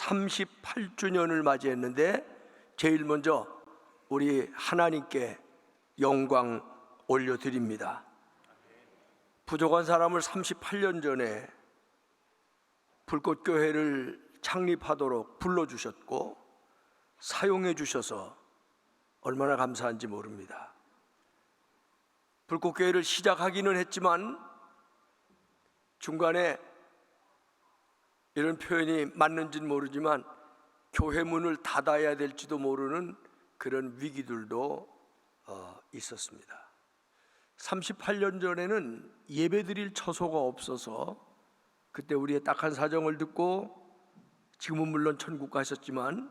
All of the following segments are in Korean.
38주년을 맞이했는데 제일 먼저 우리 하나님께 영광 올려드립니다. 부족한 사람을 38년 전에 불꽃교회를 창립하도록 불러주셨고 사용해 주셔서 얼마나 감사한지 모릅니다. 불꽃교회를 시작하기는 했지만 중간에 이런 표현이 맞는지는 모르지만 교회 문을 닫아야 될지도 모르는 그런 위기들도 있었습니다. 38년 전에는 예배드릴 처소가 없어서 그때 우리의 딱한 사정을 듣고 지금은 물론 천국 가셨지만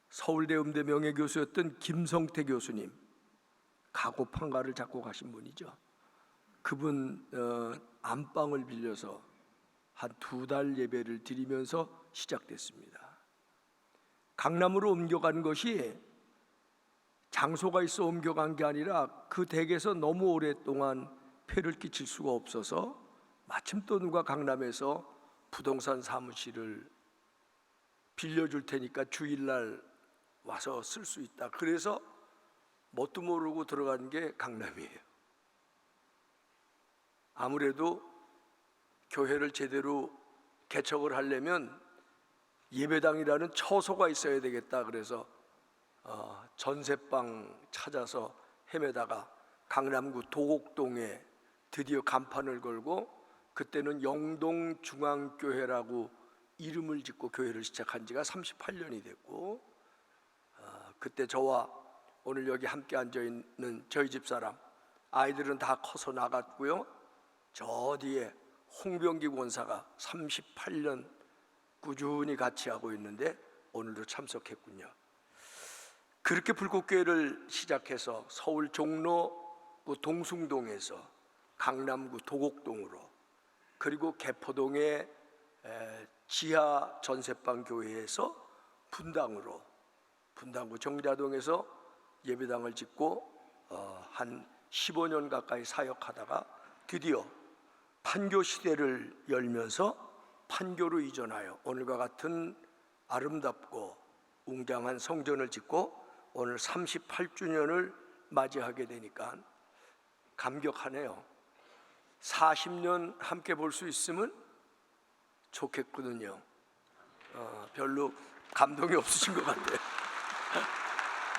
서울대 음대 명예교수였던 김성태 교수님, 가고판가를 잡고 가신 분이죠. 그분 안방을 빌려서 한 2달 예배를 드리면서 시작됐습니다. 강남으로 옮겨간 것이 장소가 있어 옮겨간 게 아니라 그 댁에서 너무 오랫동안 폐를 끼칠 수가 없어서 마침 또 누가 강남에서 부동산 사무실을 빌려줄 테니까 주일날 와서 쓸 수 있다. 그래서 뭣도 모르고 들어간 게 강남이에요. 아무래도 교회를 제대로 개척을 하려면 예배당이라는 처소가 있어야 되겠다. 그래서 전세방 찾아서 헤매다가 강남구 도곡동에 드디어 간판을 걸고 그때는 영동중앙교회라고 이름을 짓고 교회를 시작한 지가 38년이 됐고 그때 저와 오늘 여기 함께 앉아있는 저희 집사람 아이들은 다 커서 나갔고요. 저 뒤에 홍병기 권사가 38년 꾸준히 같이 하고 있는데 오늘도 참석했군요. 그렇게 불꽃교회를 시작해서 서울 종로구 동숭동에서 강남구 도곡동으로 그리고 개포동의 지하 전세방 교회에서 분당구 정자동에서 예배당을 짓고 한 15년 가까이 사역하다가 드디어 판교 시대를 열면서 판교로 이전하여 오늘과 같은 아름답고 웅장한 성전을 짓고 오늘 38주년을 맞이하게 되니까 감격하네요. 40년 함께 볼 수 있으면 좋겠거든요. 별로 감동이 없으신 것 같아요.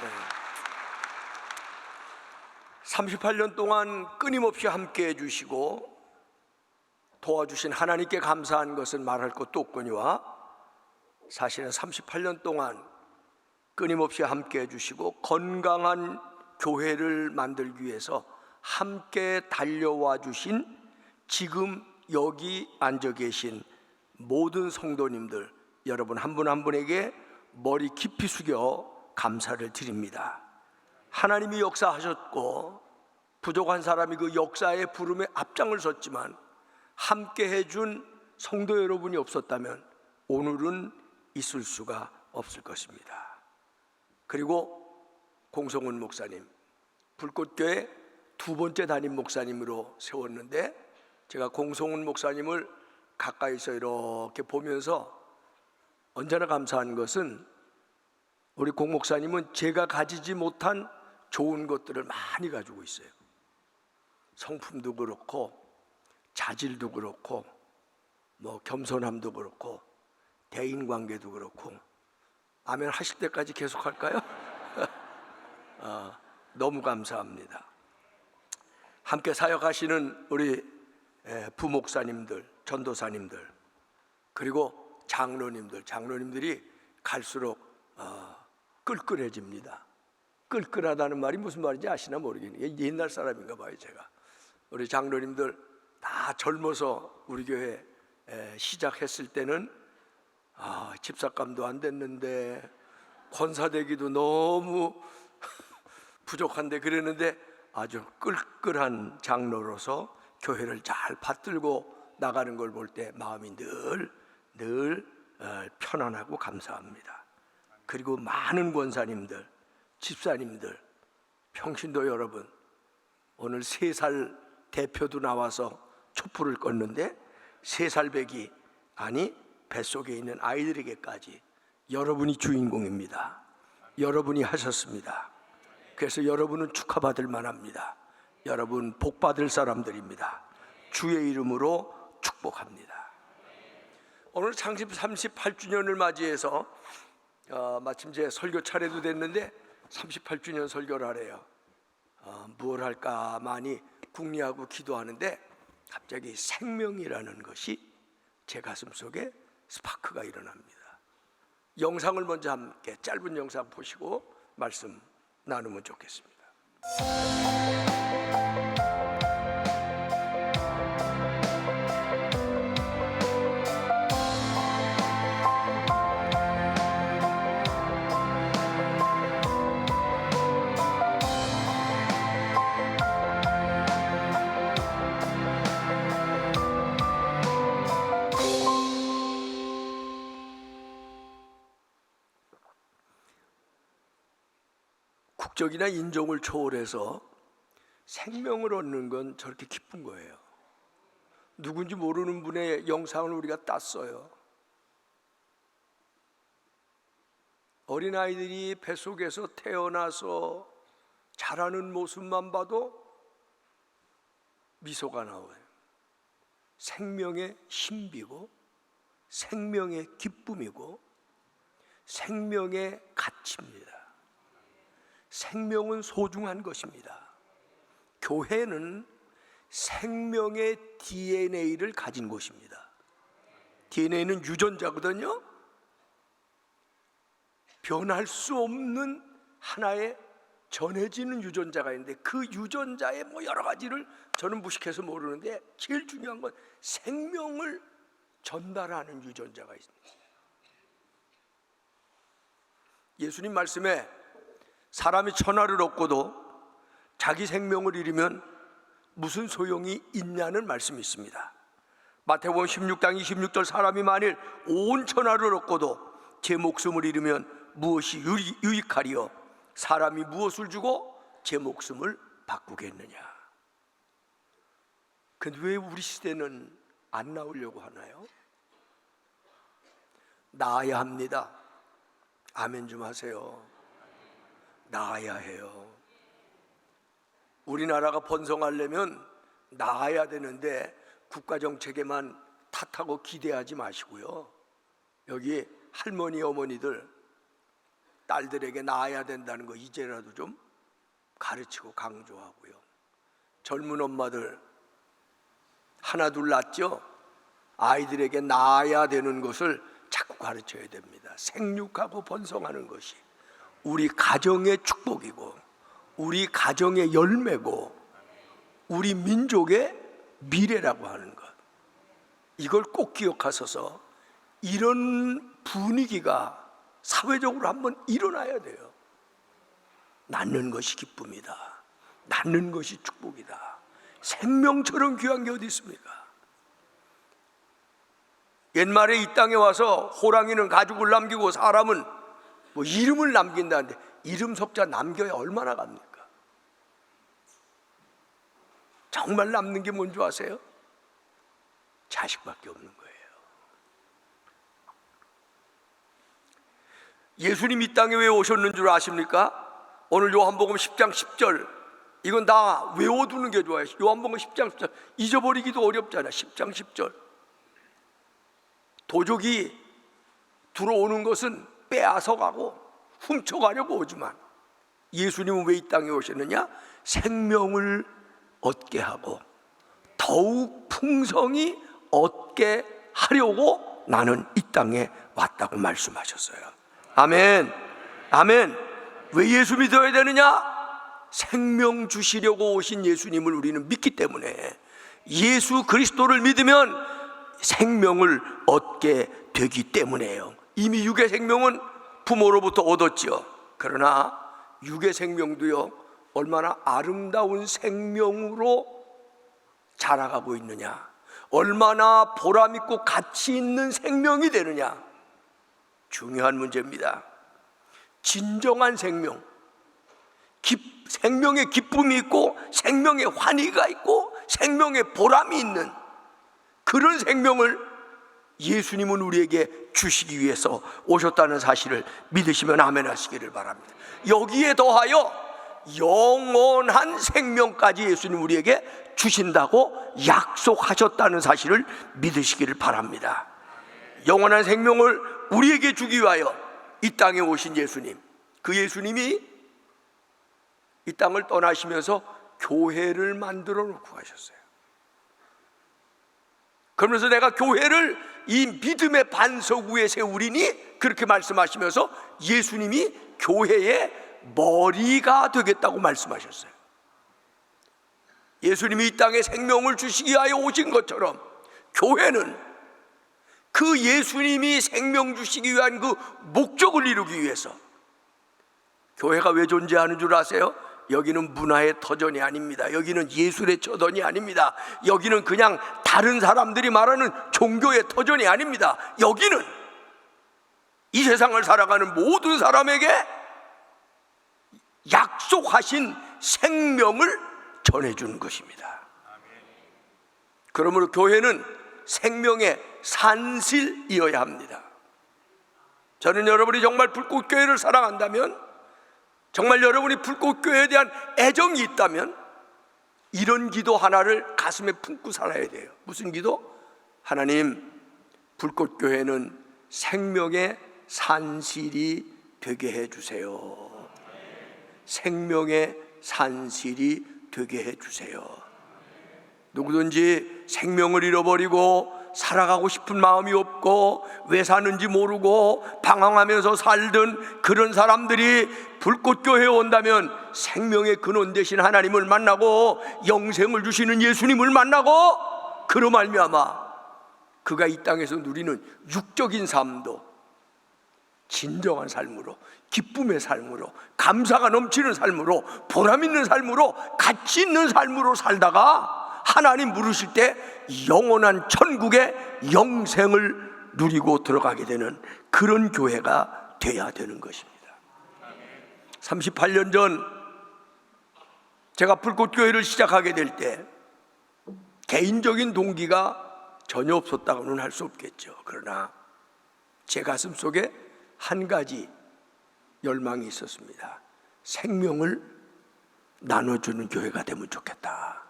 네. 38년 동안 끊임없이 함께 해주시고 도와주신 하나님께 감사한 것은 말할 것도 없거니와 사실은 38년 동안 끊임없이 함께 해주시고 건강한 교회를 만들기 위해서 함께 달려와 주신 지금 여기 앉아 계신 모든 성도님들 여러분 한 분 한 분에게 머리 깊이 숙여 감사를 드립니다. 하나님이 역사하셨고 부족한 사람이 그 역사의 부름에 앞장을 섰지만 함께 해준 성도 여러분이 없었다면 오늘은 있을 수가 없을 것입니다. 그리고 공성훈 목사님, 불꽃교회 2번째 담임 목사님으로 세웠는데 제가 공성훈 목사님을 가까이서 이렇게 보면서 언제나 감사한 것은 우리 공 목사님은 제가 가지지 못한 좋은 것들을 많이 가지고 있어요. 성품도 그렇고 자질도 그렇고 겸손함도 그렇고 대인관계도 그렇고 아멘 하실 때까지 계속 할까요? 너무 감사합니다. 함께 사역하시는 우리 부목사님들, 전도사님들 그리고 장로님들이 갈수록 끌끌해집니다. 끌끌하다는 말이 무슨 말인지 아시나 모르겠네요. 옛날 사람인가 봐요. 제가 우리 장로님들 다 젊어서 우리 교회 시작했을 때는 집사감도 안 됐는데 권사되기도 너무 부족한데 그랬는데 아주 끌끌한 장로로서 교회를 잘 받들고 나가는 걸 볼 때 마음이 늘 편안하고 감사합니다. 그리고 많은 권사님들, 집사님들, 평신도 여러분, 오늘 3살 대표도 나와서 촛불을 껐는데 3살 배기 아니 뱃속에 있는 아이들에게까지 여러분이 주인공입니다. 여러분이 하셨습니다. 그래서 여러분은 축하받을 만합니다. 여러분 복받을 사람들입니다. 주의 이름으로 축복합니다. 오늘 창립 38주년을 맞이해서 마침 제 설교 차례도 됐는데 38주년 설교를 하래요. 무엇을 할까 많이 궁리하고 기도하는데 갑자기 생명이라는 것이 제 가슴 속에 스파크가 일어납니다. 영상을 먼저 함께 짧은 영상 보시고 말씀 나누면 좋겠습니다. 국적이나 인종을 초월해서 생명을 얻는 건 저렇게 기쁜 거예요. 누군지 모르는 분의 영상을 우리가 땄어요. 어린아이들이 뱃속에서 태어나서 자라는 모습만 봐도 미소가 나와요. 생명의 신비고 생명의 기쁨이고 생명의 가치입니다. 생명은 소중한 것입니다. 교회는 생명의 DNA를 가진 곳입니다. DNA는 유전자거든요. 변할 수 없는 하나의 전해지는 유전자가 있는데 그 유전자의 여러 가지를 저는 무식해서 모르는데 제일 중요한 건 생명을 전달하는 유전자가 있습니다. 예수님 말씀에 사람이 천하를 얻고도 자기 생명을 잃으면 무슨 소용이 있냐는 말씀이 있습니다. 마태복음 16장 26절 사람이 만일 온 천하를 얻고도 제 목숨을 잃으면 무엇이 유익하리요? 사람이 무엇을 주고 제 목숨을 바꾸겠느냐? 근데 왜 우리 시대는 안 나오려고 하나요? 나아야 합니다. 아멘 좀 하세요. 나아야 해요. 우리나라가 번성하려면 나아야 되는데 국가정책에만 탓하고 기대하지 마시고요. 여기 할머니 어머니들 딸들에게 나아야 된다는 거 이제라도 좀 가르치고 강조하고요. 젊은 엄마들 하나 둘 낳죠? 아이들에게 나아야 되는 것을 자꾸 가르쳐야 됩니다. 생육하고 번성하는 것이 우리 가정의 축복이고 우리 가정의 열매고 우리 민족의 미래라고 하는 것, 이걸 꼭 기억하셔서 이런 분위기가 사회적으로 한번 일어나야 돼요. 낳는 것이 기쁨이다. 낳는 것이 축복이다. 생명처럼 귀한 게 어디 있습니까? 옛말에 이 땅에 와서 호랑이는 가죽을 남기고 사람은 이름을 남긴다는데 이름 석자 남겨야 얼마나 갑니까? 정말 남는 게 뭔지 아세요? 자식밖에 없는 거예요. 예수님 이 땅에 왜 오셨는 줄 아십니까? 오늘 요한복음 10장 10절 이건 다 외워두는 게 좋아요. 요한복음 10장 10절 잊어버리기도 어렵잖아요. 10장 10절 도적이 들어오는 것은 빼앗아가고 훔쳐가려고 오지만 예수님은 왜 이 땅에 오셨느냐? 생명을 얻게 하고 더욱 풍성히 얻게 하려고 나는 이 땅에 왔다고 말씀하셨어요. 아멘. 아멘. 왜 예수 믿어야 되느냐? 생명 주시려고 오신 예수님을 우리는 믿기 때문에 예수 그리스도를 믿으면 생명을 얻게 되기 때문에요. 이미 육의 생명은 부모로부터 얻었죠. 그러나 육의 생명도요 얼마나 아름다운 생명으로 자라가고 있느냐, 얼마나 보람있고 가치 있는 생명이 되느냐, 중요한 문제입니다. 진정한 생명, 생명의 기쁨이 있고 생명의 환희가 있고 생명의 보람이 있는 그런 생명을 예수님은 우리에게 주시기 위해서 오셨다는 사실을 믿으시면 아멘 하시기를 바랍니다. 여기에 더하여 영원한 생명까지 예수님 우리에게 주신다고 약속하셨다는 사실을 믿으시기를 바랍니다. 영원한 생명을 우리에게 주기 위하여 이 땅에 오신 예수님, 그 예수님이 이 땅을 떠나시면서 교회를 만들어 놓고 가셨어요. 그러면서 내가 교회를 이 믿음의 반석 위에 세우리니 그렇게 말씀하시면서 예수님이 교회의 머리가 되겠다고 말씀하셨어요. 예수님이 이 땅에 생명을 주시기 위하여 오신 것처럼 교회는 그 예수님이 생명 주시기 위한 그 목적을 이루기 위해서, 교회가 왜 존재하는 줄 아세요? 여기는 문화의 터전이 아닙니다. 여기는 예술의 터전이 아닙니다. 여기는 그냥 다른 사람들이 말하는 종교의 터전이 아닙니다. 여기는 이 세상을 살아가는 모든 사람에게 약속하신 생명을 전해주는 것입니다. 그러므로 교회는 생명의 산실이어야 합니다. 저는 여러분이 정말 불꽃교회를 사랑한다면, 정말 여러분이 불꽃교회에 대한 애정이 있다면 이런 기도 하나를 가슴에 품고 살아야 돼요. 무슨 기도? 하나님, 불꽃교회는 생명의 산실이 되게 해주세요. 생명의 산실이 되게 해주세요. 누구든지 생명을 잃어버리고 살아가고 싶은 마음이 없고 왜 사는지 모르고 방황하면서 살던 그런 사람들이 불꽃교회에 온다면 생명의 근원 되신 하나님을 만나고 영생을 주시는 예수님을 만나고, 그로 말미암아 그가 이 땅에서 누리는 육적인 삶도 진정한 삶으로, 기쁨의 삶으로, 감사가 넘치는 삶으로, 보람 있는 삶으로, 가치 있는 삶으로 살다가 하나님 부르실 때 영원한 천국의 영생을 누리고 들어가게 되는 그런 교회가 돼야 되는 것입니다. 38년 전 제가 불꽃교회를 시작하게 될 때 개인적인 동기가 전혀 없었다고는 할 수 없겠죠. 그러나 제 가슴 속에 한 가지 열망이 있었습니다. 생명을 나눠주는 교회가 되면 좋겠다.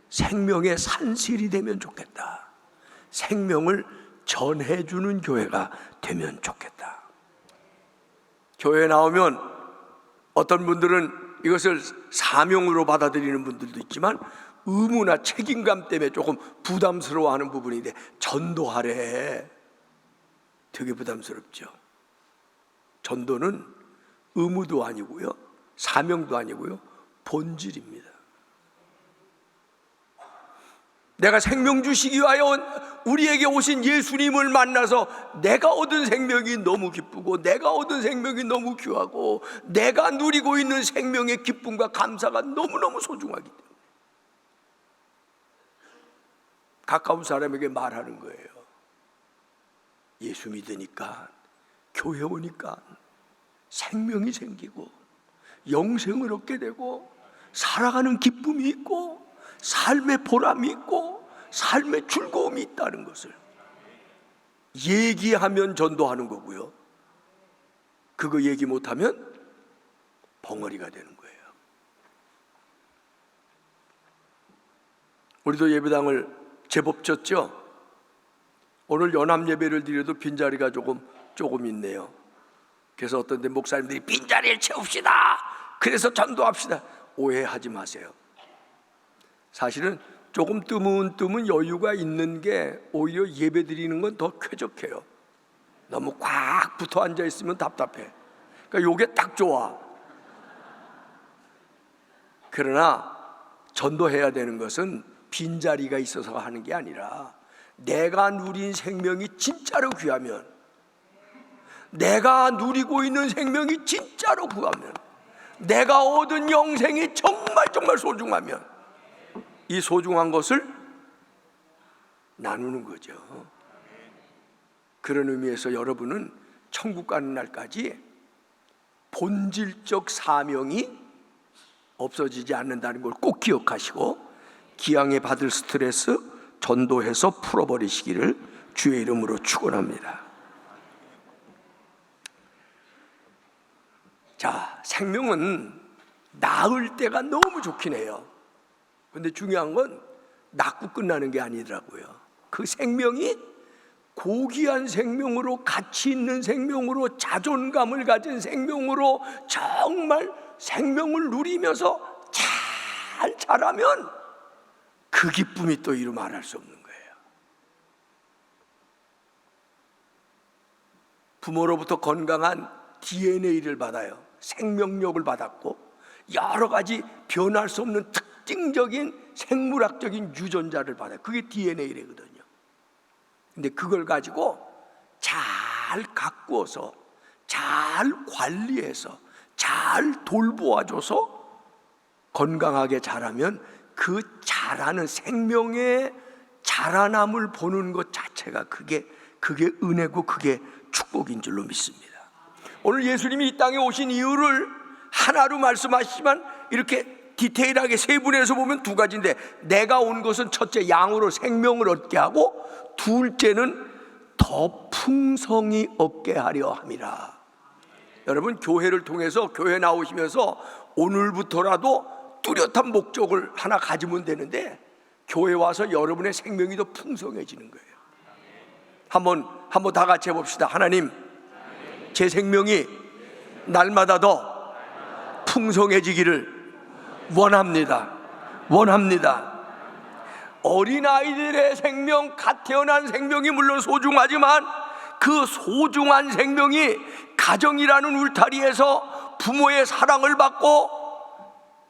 생명의 산실이 되면 좋겠다. 생명을 전해주는 교회가 되면 좋겠다. 교회에 나오면 어떤 분들은 이것을 사명으로 받아들이는 분들도 있지만 의무나 책임감 때문에 조금 부담스러워하는 부분인데, 전도하래. 되게 부담스럽죠. 전도는 의무도 아니고요, 사명도 아니고요, 본질입니다. 내가 생명 주시기 위하여 우리에게 오신 예수님을 만나서 내가 얻은 생명이 너무 기쁘고, 내가 얻은 생명이 너무 귀하고, 내가 누리고 있는 생명의 기쁨과 감사가 너무너무 소중하기 때문에 가까운 사람에게 말하는 거예요. 예수 믿으니까, 교회 오니까 생명이 생기고 영생을 얻게 되고 살아가는 기쁨이 있고 삶의 보람이 있고 삶의 즐거움이 있다는 것을 얘기하면 전도하는 거고요, 그거 얘기 못하면 벙어리가 되는 거예요. 우리도 예배당을 제법 졌죠. 오늘 연합 예배를 드려도 빈자리가 조금 있네요. 그래서 어떤 데 목사님들이 빈자리를 채웁시다, 그래서 전도합시다. 오해하지 마세요. 사실은 조금 뜨문뜨문 여유가 있는 게 오히려 예배 드리는 건 더 쾌적해요. 너무 꽉 붙어 앉아 있으면 답답해. 그러니까 요게 딱 좋아. 그러나 전도해야 되는 것은 빈자리가 있어서 하는 게 아니라, 내가 누린 생명이 진짜로 귀하면, 내가 누리고 있는 생명이 진짜로 귀하면, 내가 얻은 영생이 정말 소중하면 이 소중한 것을 나누는 거죠. 그런 의미에서 여러분은 천국 가는 날까지 본질적 사명이 없어지지 않는다는 걸 꼭 기억하시고, 기왕에 받을 스트레스 전도해서 풀어버리시기를 주의 이름으로 축원합니다. 자, 생명은 낳을 때가 너무 좋긴 해요. 근데 중요한 건 낳고 끝나는 게 아니더라고요. 그 생명이 고귀한 생명으로, 가치 있는 생명으로, 자존감을 가진 생명으로 정말 생명을 누리면서 잘 자라면 그 기쁨이 또 이루 말할 수 없는 거예요. 부모로부터 건강한 DNA를 받아요. 생명력을 받았고 여러 가지 변할 수 없는 특징적인 생물학적인 유전자를 받아요. 그게 DNA거든요. 근데 그걸 가지고 잘 가꾸어서, 잘 관리해서, 잘 돌보아줘서 건강하게 자라면 그 자라는 생명의 자라남을 보는 것 자체가 그게 은혜고 그게 축복인 줄로 믿습니다. 오늘 예수님이 이 땅에 오신 이유를 하나로 말씀하시지만 이렇게 디테일하게 세분해서 보면 두 가지인데, 내가 온 것은 첫째 양으로 생명을 얻게 하고, 둘째는 더 풍성히 얻게 하려 함이라. 여러분, 교회를 통해서 교회 나오시면서 오늘부터라도 뚜렷한 목적을 하나 가지면 되는데, 교회 와서 여러분의 생명이 더 풍성해지는 거예요. 한번 다 같이 해봅시다. 하나님, 제 생명이 날마다 더 풍성해지기를 원합니다. 어린아이들의 생명, 갓 태어난 생명이 물론 소중하지만 그 소중한 생명이 가정이라는 울타리에서 부모의 사랑을 받고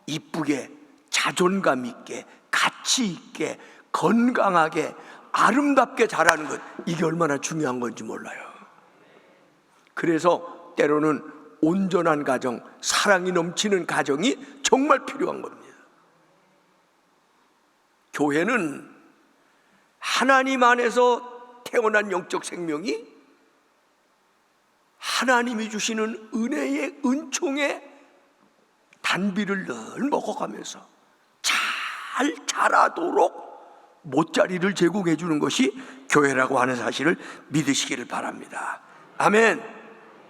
이쁘게, 자존감 있게, 가치 있게, 건강하게, 아름답게 자라는 것, 이게 얼마나 중요한 건지 몰라요. 그래서 때로는 온전한 가정, 사랑이 넘치는 가정이 정말 필요한 겁니다. 교회는 하나님 안에서 태어난 영적 생명이 하나님이 주시는 은혜의 은총의 단비를 늘 먹어가면서 잘 자라도록 못자리를 제공해 주는 것이 교회라고 하는 사실을 믿으시기를 바랍니다. 아멘.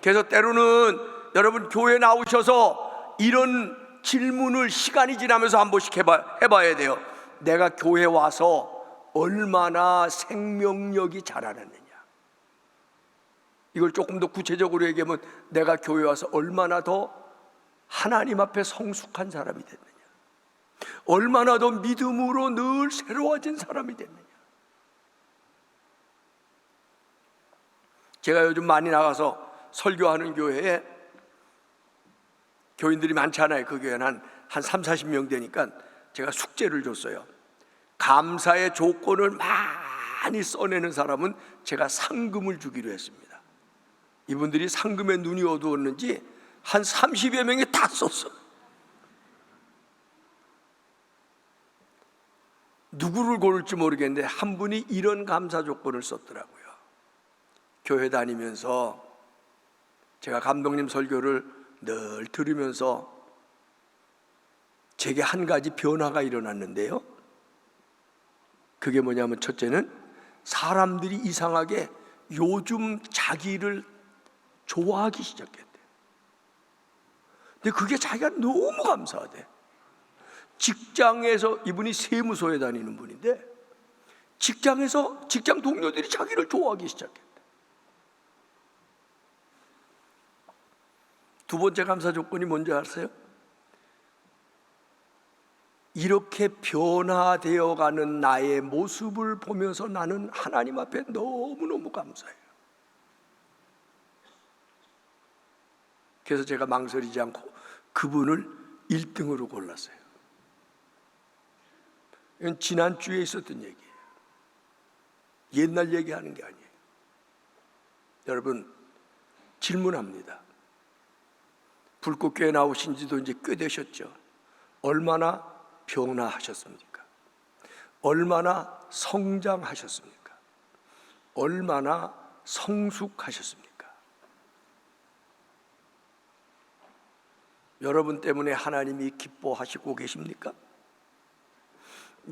그래서 때로는 여러분 교회 나오셔서 이런 질문을 시간이 지나면서 한 번씩 해봐야 돼요. 내가 교회 와서 얼마나 생명력이 자라났느냐. 이걸 조금 더 구체적으로 얘기하면 내가 교회 와서 얼마나 더 하나님 앞에 성숙한 사람이 됐느냐, 얼마나 더 믿음으로 늘 새로워진 사람이 됐느냐. 제가 요즘 많이 나가서 설교하는 교회에 교인들이 많잖아요. 그 교회는 한 30-40명 되니까 제가 숙제를 줬어요. 감사의 조건을 많이 써내는 사람은 제가 상금을 주기로 했습니다. 이분들이 상금에 눈이 어두웠는지 한 30여 명이 다 썼어. 누구를 고를지 모르겠는데 한 분이 이런 감사 조건을 썼더라고요. 교회 다니면서 제가 감독님 설교를 늘 들으면서 제게 한 가지 변화가 일어났는데요, 그게 뭐냐면 첫째는 사람들이 이상하게 요즘 자기를 좋아하기 시작했대요. 근데 그게 자기가 너무 감사하대. 직장에서, 이분이 세무소에 다니는 분인데 직장에서 직장 동료들이 자기를 좋아하기 시작했대. 두 번째 감사 조건이 뭔지 아세요? 이렇게 변화되어가는 나의 모습을 보면서 나는 하나님 앞에 너무너무 감사해요. 그래서 제가 망설이지 않고 그분을 1등으로 골랐어요. 이건 지난주에 있었던 얘기예요. 옛날 얘기하는 게 아니에요. 여러분, 질문합니다. 불꽃교회 나오신 지도 이제 꽤 되셨죠? 얼마나 변화하셨습니까? 얼마나 성장하셨습니까? 얼마나 성숙하셨습니까? 여러분 때문에 하나님이 기뻐하시고 계십니까?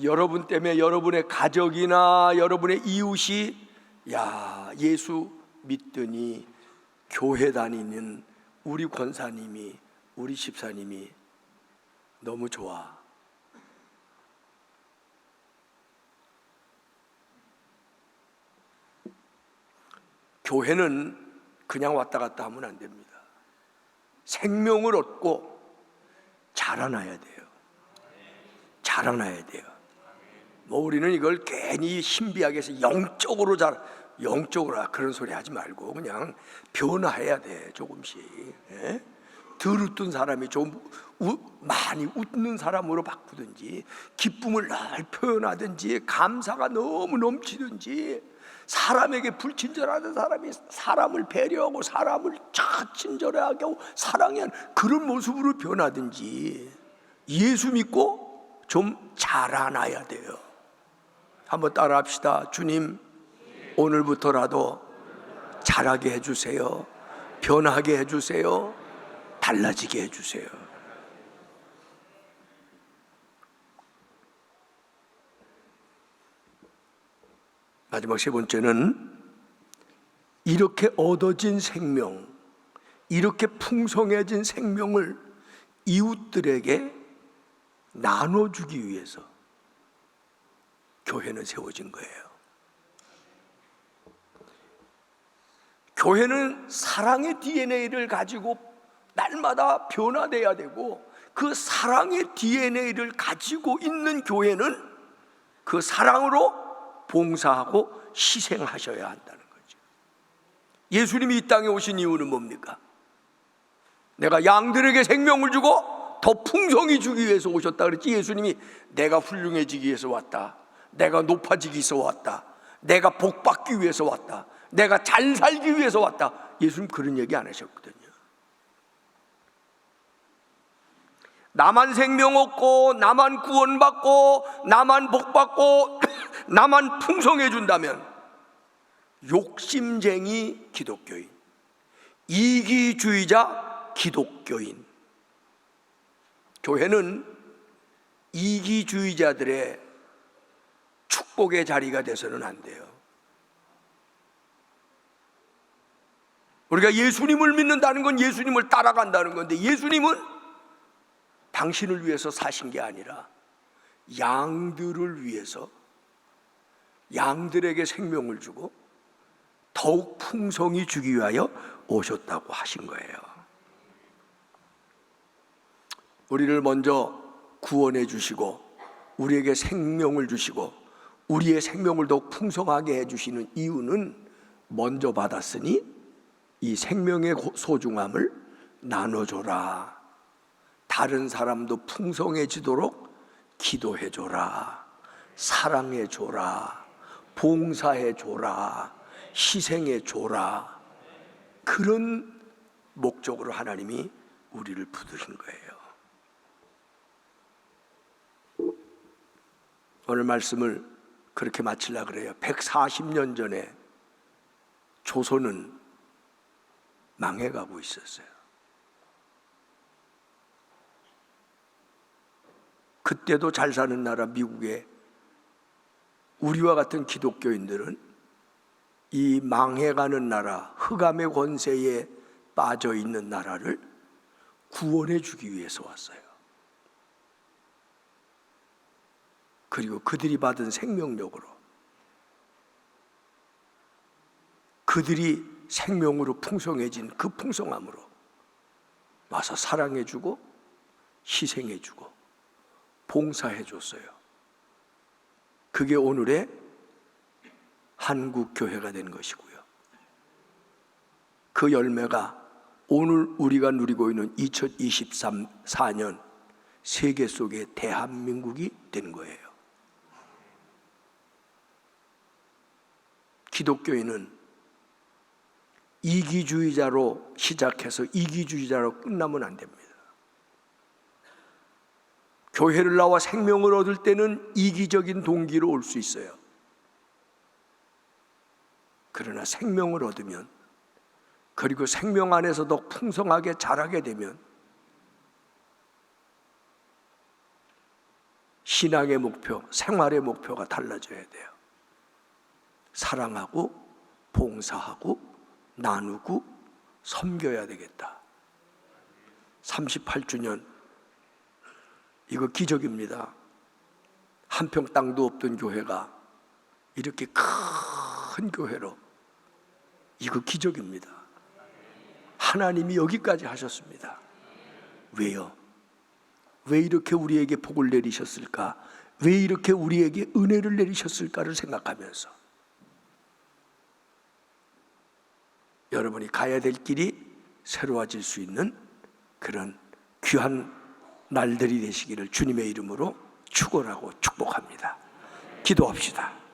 여러분 때문에 여러분의 가족이나 여러분의 이웃이 야, 예수 믿더니 교회 다니는 우리 권사님이, 우리 집사님이 너무 좋아. 교회는 그냥 왔다 갔다 하면 안 됩니다. 생명을 얻고 자라나야 돼요. 자라나야 돼요. 뭐 우리는 이걸 괜히 신비하게 해서 영적으로 그런 소리 하지 말고 그냥 변화해야 돼. 조금씩. 예? 덜 웃던 사람이 좀 많이 웃는 사람으로 바꾸든지, 기쁨을 날 표현하든지, 감사가 너무 넘치든지, 사람에게 불친절하던 사람이 사람을 배려하고 사람을 친절하게 하고 사랑하는 그런 모습으로 변하든지, 예수 믿고 좀 자라나야 돼요. 한번 따라 합시다. 주님, 오늘부터라도 자라게 해주세요. 변하게 해주세요. 달라지게 해주세요. 마지막 세 번째는 이렇게 얻어진 생명, 이렇게 풍성해진 생명을 이웃들에게 나눠주기 위해서 교회는 세워진 거예요. 교회는 사랑의 DNA를 가지고 날마다 변화돼야 되고, 그 사랑의 DNA를 가지고 있는 교회는 그 사랑으로 봉사하고 희생하셔야 한다는 거죠. 예수님이 이 땅에 오신 이유는 뭡니까? 내가 양들에게 생명을 주고 더 풍성히 주기 위해서 오셨다 그랬지. 예수님이 내가 훌륭해지기 위해서 왔다, 내가 높아지기 위해서 왔다, 내가 복받기 위해서 왔다, 내가 잘 살기 위해서 왔다, 예수님 그런 얘기 안 하셨거든요. 나만 생명 얻고 나만 구원받고 나만 복받고 나만 풍성해 준다면 욕심쟁이 기독교인, 이기주의자 기독교인, 교회는 이기주의자들의 축복의 자리가 돼서는 안 돼요. 우리가 예수님을 믿는다는 건 예수님을 따라간다는 건데, 예수님은 당신을 위해서 사신 게 아니라 양들을 위해서, 양들에게 생명을 주고 더욱 풍성히 주기 위하여 오셨다고 하신 거예요. 우리를 먼저 구원해 주시고 우리에게 생명을 주시고 우리의 생명을 더욱 풍성하게 해주시는 이유는, 먼저 받았으니 이 생명의 소중함을 나눠줘라, 다른 사람도 풍성해지도록 기도해줘라, 사랑해줘라, 봉사해줘라, 희생해줘라, 그런 목적으로 하나님이 우리를 부르신 거예요. 오늘 말씀을 그렇게 마치려고 그래요. 140년 전에 조선은 망해가고 있었어요. 그때도 잘 사는 나라 미국에 우리와 같은 기독교인들은 이 망해가는 나라, 흑암의 권세에 빠져 있는 나라를 구원해 주기 위해서 왔어요. 그리고 그들이 받은 생명력으로, 그들이 생명으로 풍성해진 그 풍성함으로 와서 사랑해주고 희생해주고 봉사해줬어요. 그게 오늘의 한국교회가 된 것이고요. 그 열매가 오늘 우리가 누리고 있는 2024년 세계 속의 대한민국이 된 거예요. 기독교인은 이기주의자로 시작해서 이기주의자로 끝나면 안 됩니다. 교회를 나와 생명을 얻을 때는 이기적인 동기로 올 수 있어요. 그러나 생명을 얻으면, 그리고 생명 안에서 더 풍성하게 자라게 되면 신앙의 목표, 생활의 목표가 달라져야 돼요. 사랑하고 봉사하고 나누고 섬겨야 되겠다. 38주년, 이거 기적입니다. 한 평 땅도 없던 교회가 이렇게 큰 교회로, 이거 기적입니다. 하나님이 여기까지 하셨습니다. 왜요? 왜 이렇게 우리에게 복을 내리셨을까? 왜 이렇게 우리에게 은혜를 내리셨을까를 생각하면서 여러분이 가야 될 길이 새로워질 수 있는 그런 귀한 날들이 되시기를 주님의 이름으로 축원하고 축복합니다. 기도합시다.